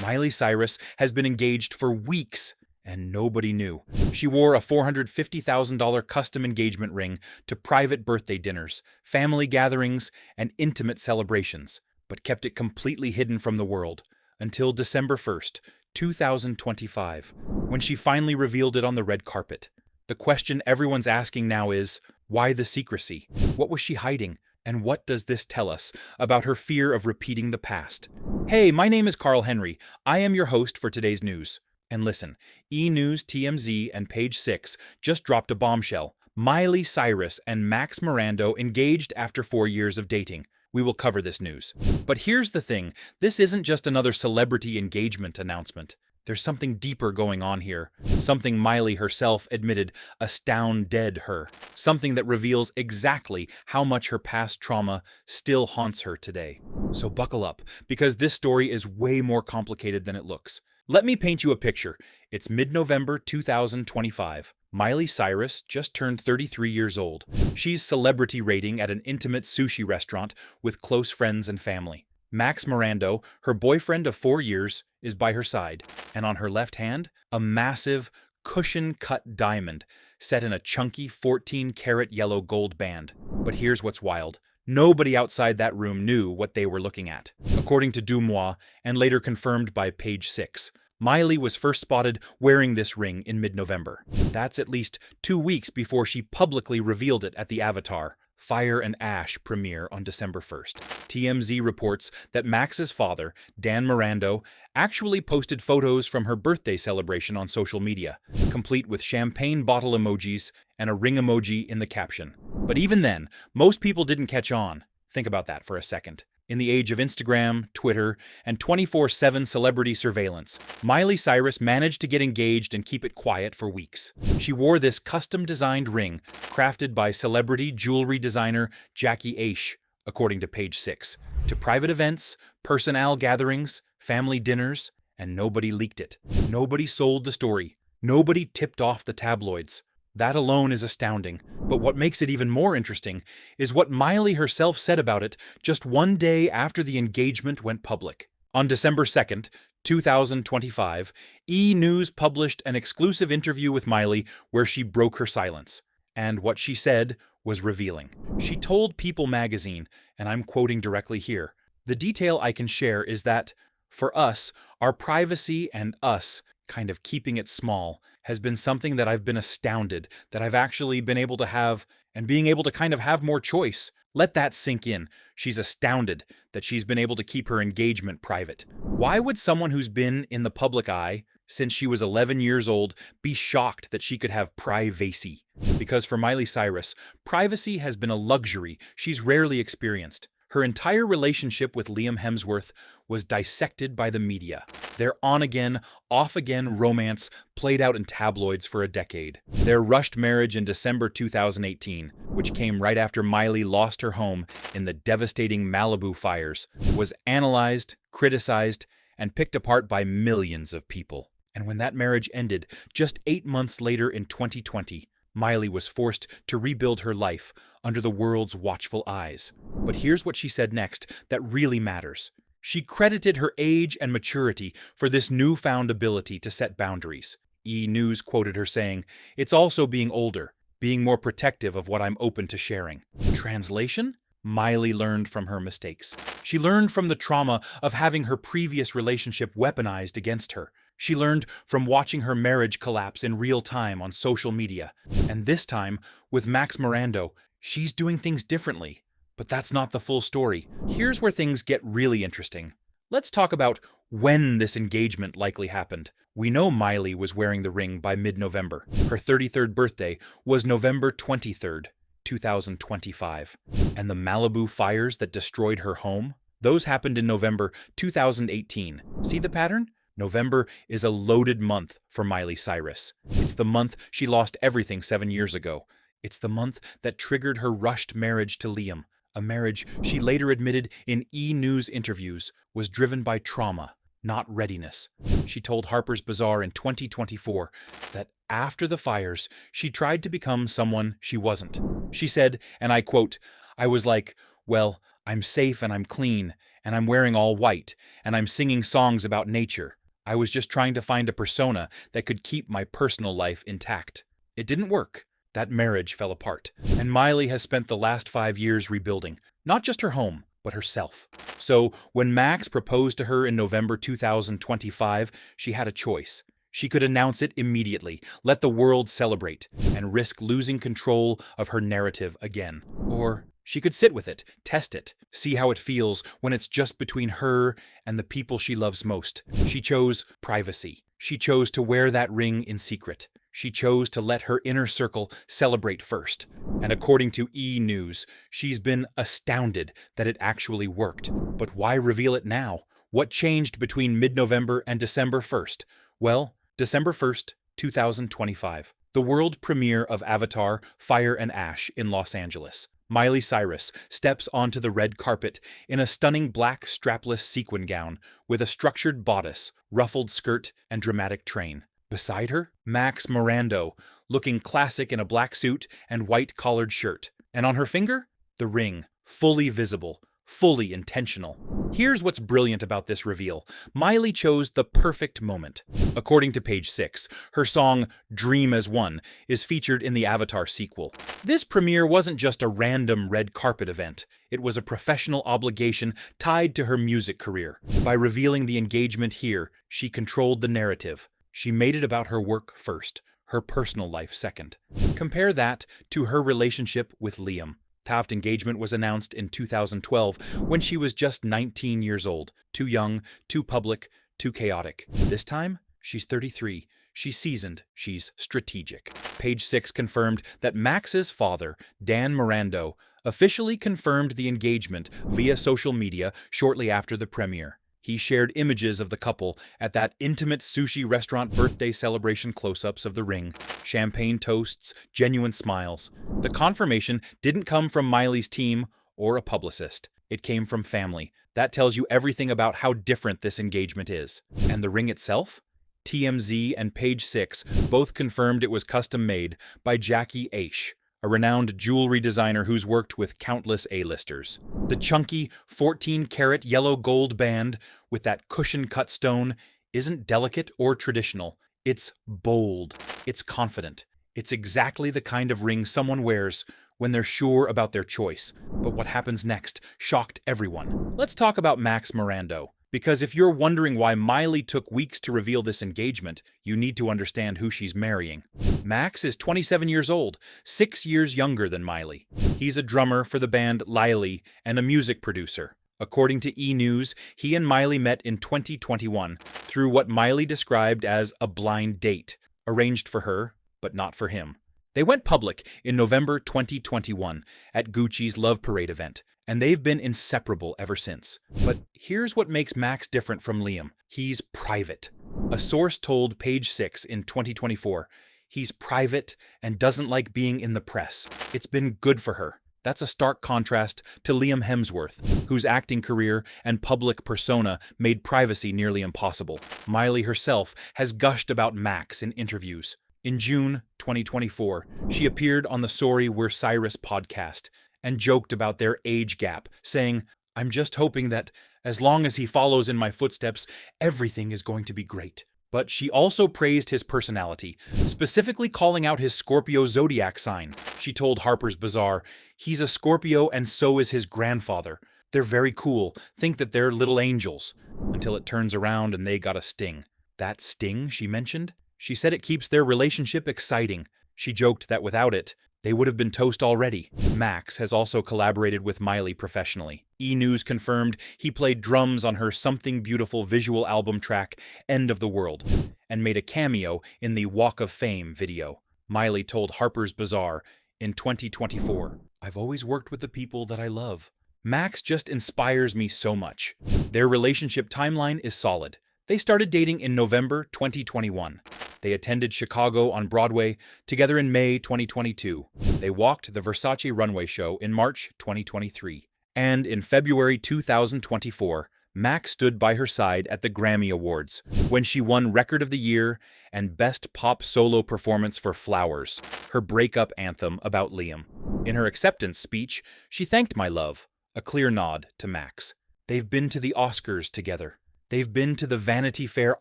Miley Cyrus has been engaged for weeks, and nobody knew. She wore a $450,000 custom engagement ring to private birthday dinners, family gatherings, and intimate celebrations, but kept it completely hidden from the world until December 1st, 2025, when she finally revealed it on the red carpet. The question everyone's asking now is, why the secrecy? What was she hiding? And what does this tell us about her fear of repeating the past? Hey, my name is Carl Henry. I am your host for today's news. And listen, E! News, TMZ, and Page 6 just dropped a bombshell. Miley Cyrus and Max Morando engaged after 4 years of dating. We will cover this news. But here's the thing, this isn't just another celebrity engagement announcement. There's something deeper going on here. Something Miley herself admitted astounded her. Something that reveals exactly how much her past trauma still haunts her today. So buckle up, because this story is way more complicated than it looks. Let me paint you a picture. It's mid-November 2025. Miley Cyrus just turned 33 years old. She's celebrity rating at an intimate sushi restaurant with close friends and family. Max Morando, her boyfriend of 4 years, is by her side, and on her left hand, a massive, cushion-cut diamond set in a chunky 14-karat yellow gold band. But here's what's wild. Nobody outside that room knew what they were looking at. According to Dumois, and later confirmed by Page 6, Miley was first spotted wearing this ring in mid-November. That's at least 2 weeks before she publicly revealed it at the Avatar Fire and Ash premiere on December 1st. TMZ reports that Max's father, Dan Morando, actually posted photos from her birthday celebration on social media, complete with champagne bottle emojis and a ring emoji in the caption. But even then, most people didn't catch on. Think about that for a second. In the age of Instagram, Twitter, and 24/7 celebrity surveillance, Miley Cyrus managed to get engaged and keep it quiet for weeks. She wore this custom-designed ring, crafted by celebrity jewelry designer Jackie Aish, according to Page 6, to private events, personnel gatherings, family dinners, and nobody leaked it. Nobody sold the story. Nobody tipped off the tabloids. That alone is astounding, but what makes it even more interesting is what Miley herself said about it just 1 day after the engagement went public. On December 2nd, 2025, E! News published an exclusive interview with Miley where she broke her silence, and what she said was revealing. She told People magazine, and I'm quoting directly here, "The detail I can share is that, for us, our privacy and us kind of keeping it small has been something that I've been astounded that I've actually been able to have, and being able to kind of have more choice. Let that sink in. She's astounded that she's been able to keep her engagement private. Why would someone who's been in the public eye since she was 11 years old be shocked that she could have privacy? Because for Miley Cyrus, privacy has been a luxury she's rarely experienced. Her entire relationship with Liam Hemsworth was dissected by the media. Their on-again, off-again romance played out in tabloids for a decade. Their rushed marriage in December 2018, which came right after Miley lost her home in the devastating Malibu fires, was analyzed, criticized, and picked apart by millions of people. And when that marriage ended, just 8 months later in 2020, Miley was forced to rebuild her life under the world's watchful eyes. But here's what she said next that really matters. She credited her age and maturity for this newfound ability to set boundaries. E! News quoted her saying, "It's also being older, being more protective of what I'm open to sharing." Translation? Miley learned from her mistakes. She learned from the trauma of having her previous relationship weaponized against her. She learned from watching her marriage collapse in real time on social media. And this time, with Max Morando, she's doing things differently. But that's not the full story. Here's where things get really interesting. Let's talk about when this engagement likely happened. We know Miley was wearing the ring by mid-November. Her 33rd birthday was November 23rd, 2025. And the Malibu fires that destroyed her home? Those happened in November 2018. See the pattern? November is a loaded month for Miley Cyrus. It's the month she lost everything 7 years ago. It's the month that triggered her rushed marriage to Liam, a marriage she later admitted in E! News interviews was driven by trauma, not readiness. She told Harper's Bazaar in 2024 that after the fires, she tried to become someone she wasn't. She said, and I quote, "I was like, well, I'm safe and I'm clean, and I'm wearing all white, and I'm singing songs about nature. I was just trying to find a persona that could keep my personal life intact. It didn't work. That marriage fell apart, and Miley has spent the last 5 years rebuilding, not just her home, but herself. So, when Max proposed to her in November 2025, she had a choice. She could announce it immediately, let the world celebrate, and risk losing control of her narrative again. Or she could sit with it, test it, see how it feels when it's just between her and the people she loves most. She chose privacy. She chose to wear that ring in secret. She chose to let her inner circle celebrate first. And according to E! News, she's been astounded that it actually worked. But why reveal it now? What changed between mid-November and December 1st? Well, December 1st, 2025. The world premiere of Avatar: Fire and Ash in Los Angeles. Miley Cyrus steps onto the red carpet in a stunning black strapless sequin gown with a structured bodice, ruffled skirt, and dramatic train. Beside her, Max Morando, looking classic in a black suit and white collared shirt. And on her finger, the ring, fully visible, fully intentional. Here's what's brilliant about this reveal. Miley chose the perfect moment. According to page 6, her song Dream as One is featured in the Avatar sequel. This premiere wasn't just a random red carpet event. It was a professional obligation tied to her music career. By revealing the engagement here, she controlled the narrative. She made it about her work first, her personal life second. Compare that to her relationship with Liam. That engagement was announced in 2012 when she was just 19 years old. Too young, too public, too chaotic. This time, she's 33. She's seasoned. She's strategic. Page 6 confirmed that Max's father, Dan Morando, officially confirmed the engagement via social media shortly after the premiere. He shared images of the couple at that intimate sushi restaurant birthday celebration close-ups of the ring, champagne toasts, genuine smiles. The confirmation didn't come from Miley's team or a publicist. It came from family. That tells you everything about how different this engagement is. And the ring itself? TMZ and Page 6 both confirmed it was custom-made by Jackie Aish, a renowned jewelry designer who's worked with countless A-listers. The chunky 14-karat yellow gold band with that cushion-cut stone isn't delicate or traditional. It's bold. It's confident. It's exactly the kind of ring someone wears when they're sure about their choice. But what happens next shocked everyone. Let's talk about Max Morando. Because if you're wondering why Miley took weeks to reveal this engagement, you need to understand who she's marrying. Max is 27 years old, 6 years younger than Miley. He's a drummer for the band Miley and a music producer. According to E! News, he and Miley met in 2021 through what Miley described as a blind date, arranged for her, but not for him. They went public in November 2021 at Gucci's Love Parade event, and they've been inseparable ever since. But here's what makes Max different from Liam. He's private. A source told Page 6 in 2024, he's private and doesn't like being in the press. It's been good for her. That's a stark contrast to Liam Hemsworth, whose acting career and public persona made privacy nearly impossible. Miley herself has gushed about Max in interviews. In June 2024, she appeared on the Sorry We're Cyrus podcast and joked about their age gap, saying, "I'm just hoping that, as long as he follows in my footsteps, everything is going to be great." But she also praised his personality, specifically calling out his Scorpio zodiac sign. She told Harper's Bazaar, "He's a Scorpio and so is his grandfather. They're very cool, think that they're little angels," until it turns around and they got a sting. That sting, she mentioned? She said it keeps their relationship exciting. She joked that without it, they would have been toast already. Max has also collaborated with Miley professionally. E! News confirmed he played drums on her Something Beautiful visual album track, End of the World, and made a cameo in the Walk of Fame video. Miley told Harper's Bazaar in 2024, "I've always worked with the people that I love. Max just inspires me so much." Their relationship timeline is solid. They started dating in November 2021. They attended Chicago on Broadway together in May 2022. They walked the Versace runway show in March 2023. And in February 2024, Max stood by her side at the Grammy Awards when she won Record of the Year and Best Pop Solo Performance for Flowers, her breakup anthem about Liam. In her acceptance speech, she thanked My Love, a clear nod to Max. They've been to the Oscars together. They've been to the Vanity Fair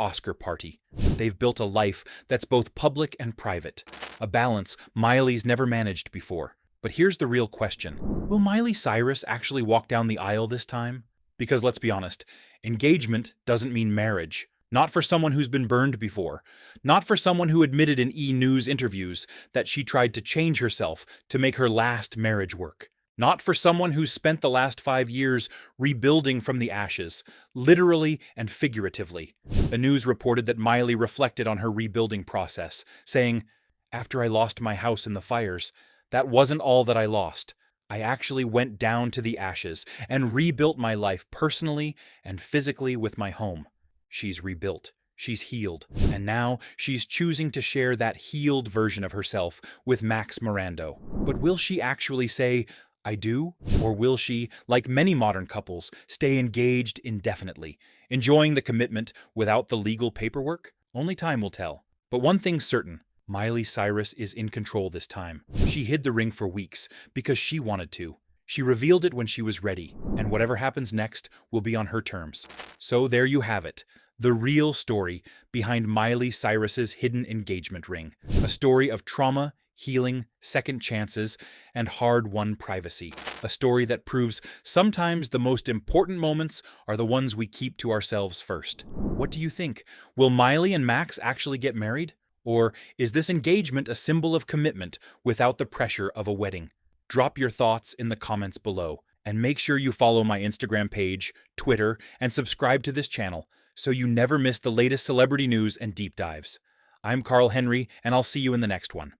Oscar party. They've built a life that's both public and private, a balance Miley's never managed before. But here's the real question. Will Miley Cyrus actually walk down the aisle this time? Because let's be honest, engagement doesn't mean marriage. Not for someone who's been burned before. Not for someone who admitted in E! News interviews that she tried to change herself to make her last marriage work. Not for someone who's spent the last 5 years rebuilding from the ashes, literally and figuratively. The news reported that Miley reflected on her rebuilding process, saying, "After I lost my house in the fires, that wasn't all that I lost. I actually went down to the ashes and rebuilt my life personally and physically with my home." She's rebuilt. She's healed. And now she's choosing to share that healed version of herself with Max Morando. But will she actually say, "I do"? Or will she, like many modern couples, stay engaged indefinitely, enjoying the commitment without the legal paperwork? Only time will tell. But one thing's certain. Miley Cyrus is in control this time. She hid the ring for weeks because she wanted to. She revealed it when she was ready, and whatever happens next will be on her terms. So there you have it. The real story behind Miley Cyrus's hidden engagement ring. A story of trauma, healing, second chances, and hard-won privacy. A story that proves sometimes the most important moments are the ones we keep to ourselves first. What do you think? Will Miley and Max actually get married? Or is this engagement a symbol of commitment without the pressure of a wedding? Drop your thoughts in the comments below. And make sure you follow my Instagram page, Twitter, and subscribe to this channel so you never miss the latest celebrity news and deep dives. I'm Carl Henry, and I'll see you in the next one.